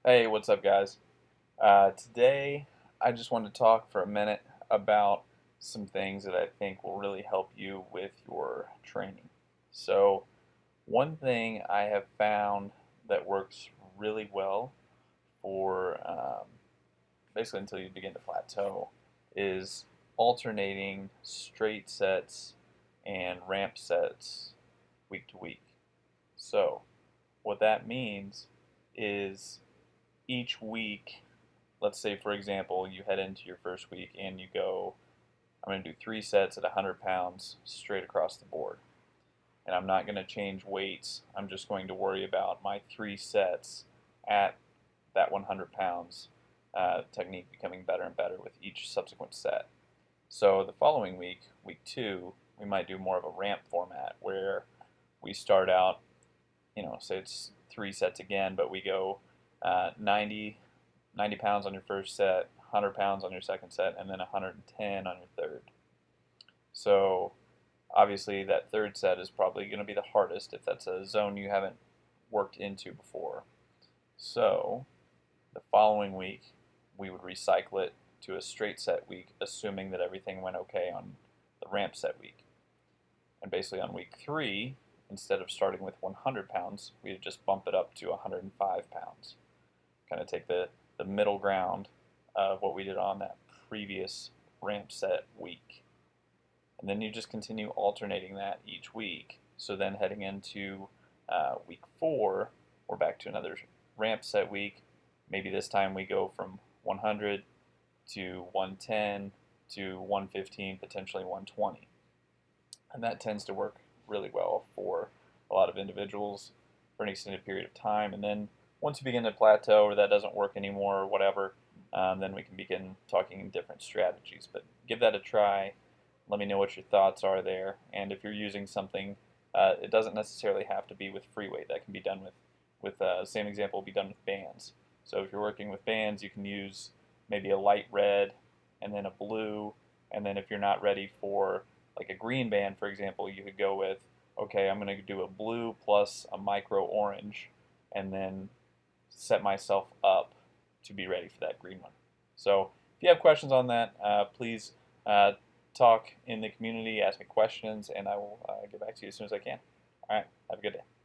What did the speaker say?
Hey, what's up, guys? Today, I just wanted to talk for a minute about some things that I think will really help you with your training. So, one thing I have found that works really well for basically until you begin to plateau is alternating straight sets and ramp sets week to week. So, what that means is each week, let's say for example, you head into your first week and you go, I'm going to do 3 sets at 100 pounds straight across the board. And I'm not going to change weights. I'm just going to worry about my 3 sets at that 100 pounds, technique becoming better and better with each subsequent set. So the following week, week 2, we might do more of a ramp format where we start out, say it's 3 sets again, but we go 90 pounds on your first set, 100 pounds on your second set, and then 110 on your third. So obviously that third set is probably going to be the hardest if that's a zone you haven't worked into before. So the following week, we would recycle it to a straight set week, assuming that everything went okay on the ramp set week. And basically on week 3, instead of starting with 100 pounds, we would just bump it up to 105 pounds. Kind of take the middle ground of what we did on that previous ramp set week. And then you just continue alternating that each week. So then heading into week 4, we're back to another ramp set week. Maybe this time we go from 100 to 110 to 115, potentially 120. And that tends to work really well for a lot of individuals for an extended period of time. And then once you begin to plateau or that doesn't work anymore or whatever, then we can begin talking different strategies. But give that a try. Let me know what your thoughts are there. And if you're using something, it doesn't necessarily have to be with free weight. That can be done with same example will be done with bands. So if you're working with bands, you can use maybe a light red and then a blue. And then if you're not ready for like a green band, for example, you could go with, okay, I'm going to do a blue plus a micro orange and then set myself up to be ready for that green one. So if you have questions on that, please talk in the community, ask me questions, and I will get back to you as soon as I can. All right, have a good day.